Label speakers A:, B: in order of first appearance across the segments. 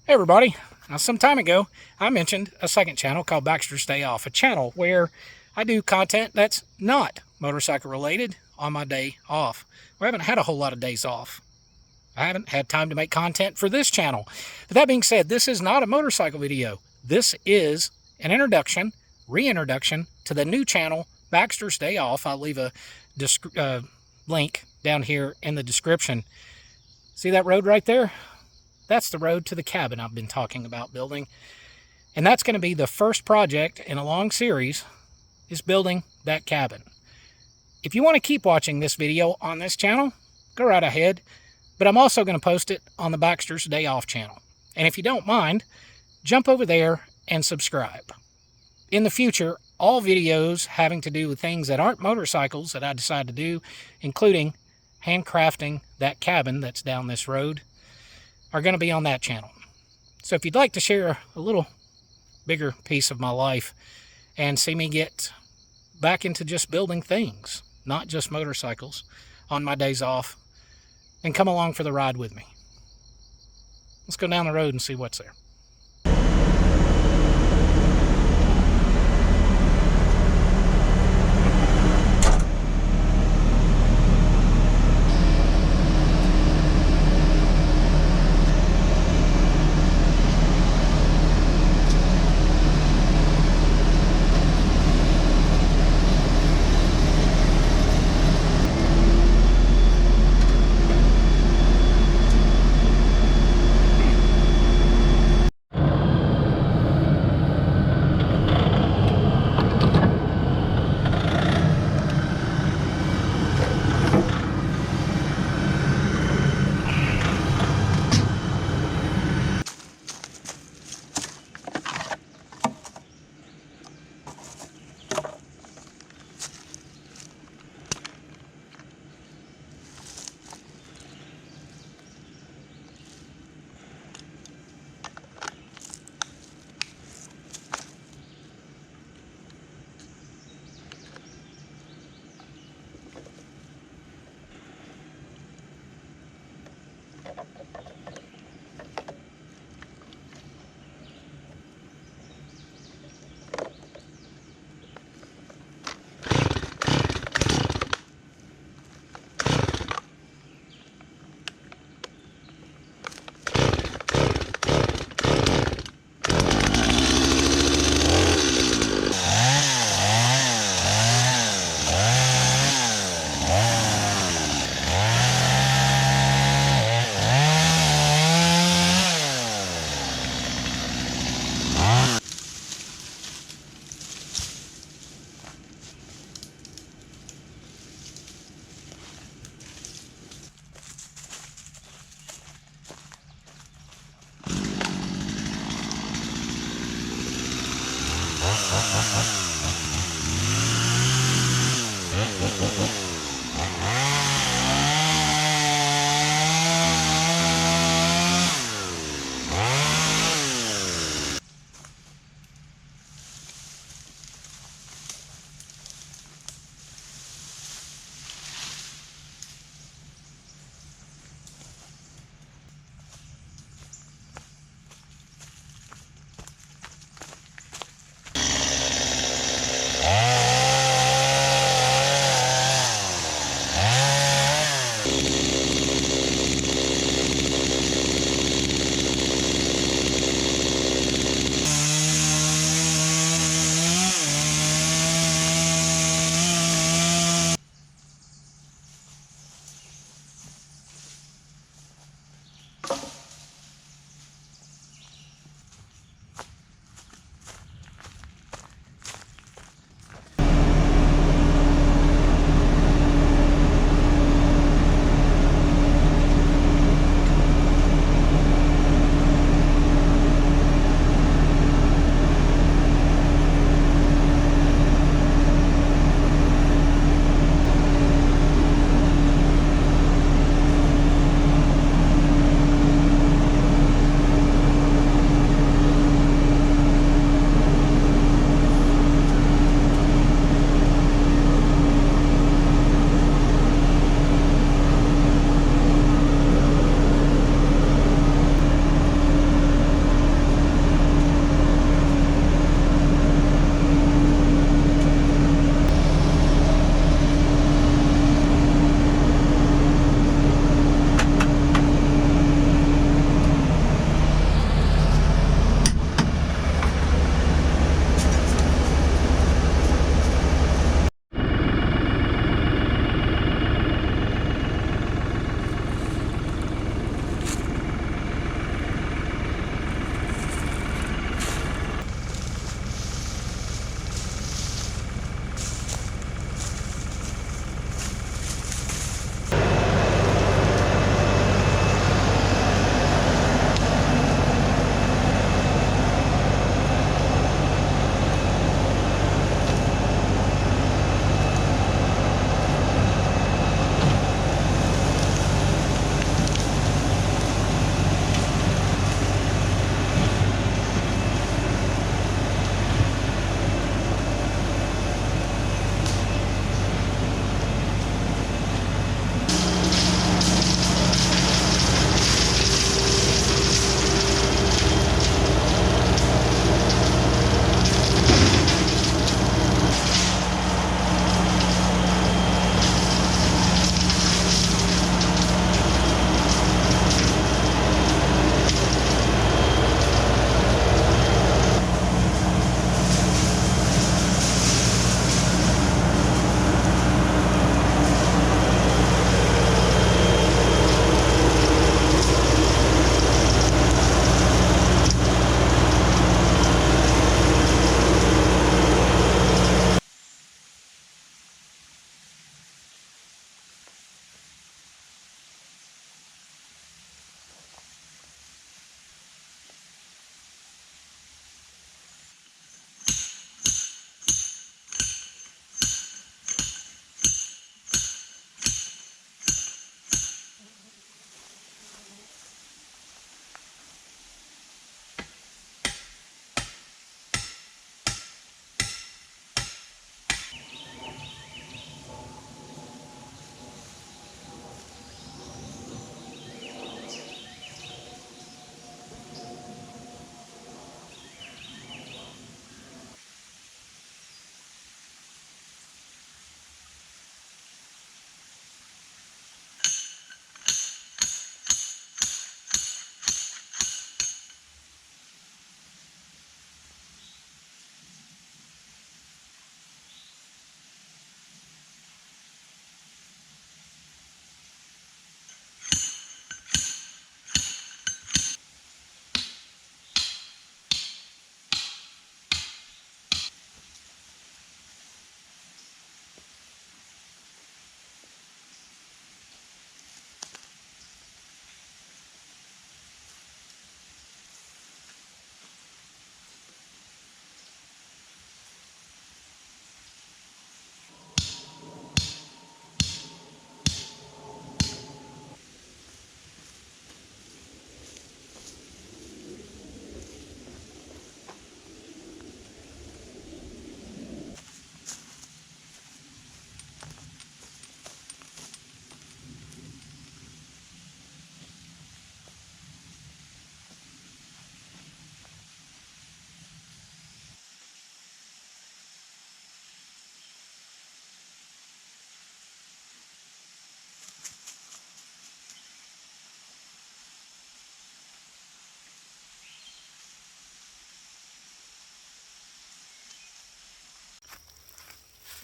A: Hey everybody. Now, some time ago, I mentioned a second channel called Baxter's Day Off, a channel where I do content that's not motorcycle related on my day off. We haven't had a whole lot of days off. I haven't had time to make content for this channel. But that being said, this is not a motorcycle video. This is an reintroduction to the new channel, Baxter's Day Off. I'll leave a link down here in the description. See that road right there? That's the road to the cabin I've been talking about building. And that's going to be the first project in a long series, is building that cabin. If you want to keep watching this video on this channel, go right ahead. But I'm also going to post it on the Baxter's Day Off channel. And if you don't mind, jump over there and subscribe. In the future, all videos having to do with things that aren't motorcycles that I decide to do, including handcrafting that cabin that's down this road, are going to be on that channel. So if you'd like to share a little bigger piece of my life and see me get back into just building things, not just motorcycles, on my days off, then come along for the ride with me. Let's go down the road and see what's there.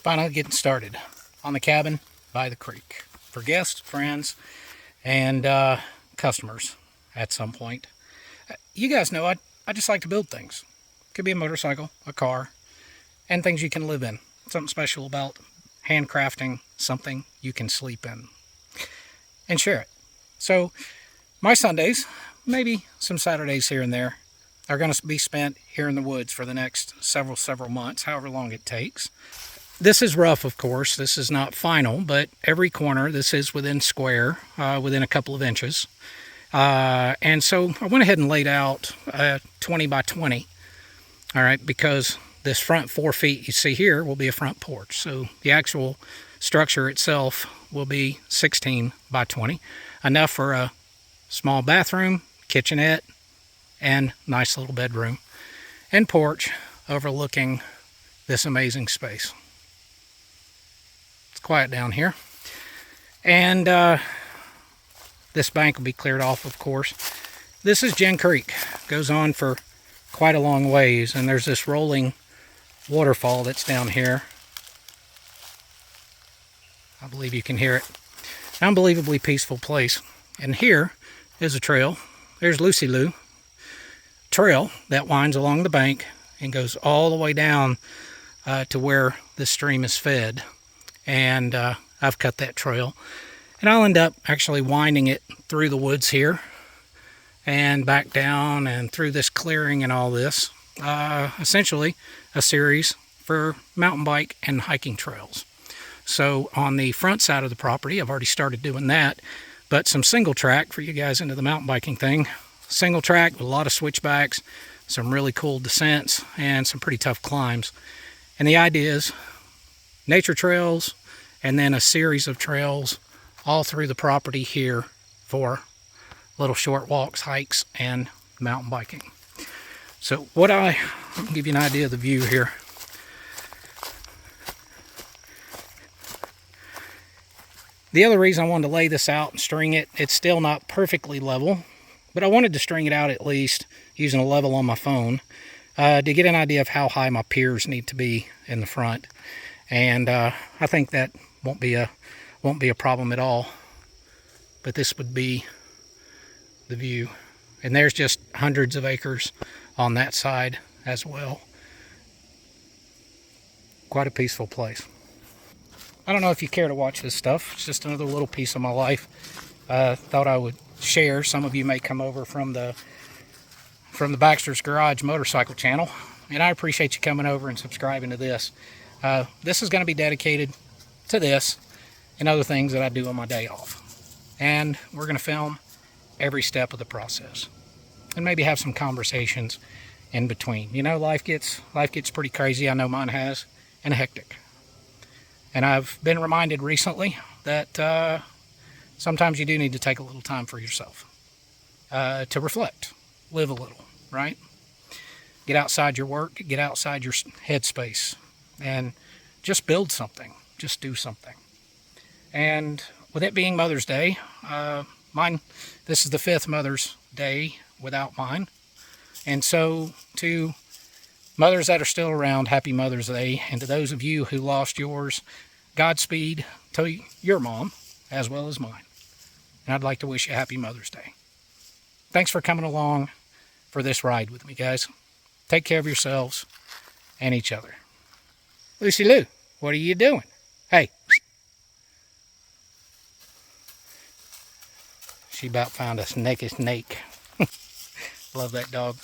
A: finally getting started on the cabin by the creek for guests, friends, and customers at some point. You guys know I just like to build things. Could be a motorcycle, a car, and things you can live in. Something special about handcrafting something you can sleep in and share it. So my Sundays, maybe some Saturdays here and there, are going to be spent here in the woods for the next several months, however long it takes. This is rough, of course. This is not final, but every corner, this is within square, within a couple of inches. And so I went ahead and laid out 20 by 20, all right, because this front 4 feet you see here will be a front porch. So the actual structure itself will be 16 by 20, enough for a small bathroom, kitchenette, and nice little bedroom and porch overlooking this amazing space. It's quiet down here. And this bank will be cleared off, of course. This is Gin Creek. Goes on for quite a long ways, and there's this rolling waterfall that's down here. I believe you can hear it. An unbelievably peaceful place. And here is a trail. There's Lucy Lou trail that winds along the bank and goes all the way down to where the stream is fed. And I've cut that trail. And I'll end up actually winding it through the woods here and back down and through this clearing and all this. Essentially a series for mountain bike and hiking trails. So on the front side of the property, I've already started doing that, but some single track for you guys into the mountain biking thing. Single track with a lot of switchbacks, some really cool descents, and some pretty tough climbs. And the idea is nature trails and then a series of trails all through the property here for little short walks, hikes, and mountain biking. So I'll give you an idea of the view here. The other reason I wanted to lay this out and string it, it's still not perfectly level, but I wanted to string it out at least using a level on my phone to get an idea of how high my piers need to be in the front. And I think that won't be a problem at all. But this would be the view. And there's just hundreds of acres on that side as well. Quite a peaceful place. I don't know if you care to watch this stuff. It's just another little piece of my life. Thought I would share. Some of you may come over from the Baxter's Garage motorcycle channel, and I appreciate you coming over and subscribing to this. This is going to be dedicated to this and other things that I do on my day off, and we're going to film every step of the process and maybe have some conversations in between. You know, life gets pretty crazy. I know mine has, and hectic. And I've been reminded recently that sometimes you do need to take a little time for yourself to reflect, live a little, right? Get outside your work, get outside your headspace, and just build something, just do something. And with it being Mother's Day, this is the 5th Mother's Day without mine. And so to mothers that are still around, happy Mother's Day. And to those of you who lost yours, Godspeed to your mom as well as mine. And I'd like to wish you a happy Mother's Day. Thanks for coming along for this ride with me, guys. Take care of yourselves and each other. Lucy Lou, what are you doing? Hey. She about found a naked snake. Love that dog.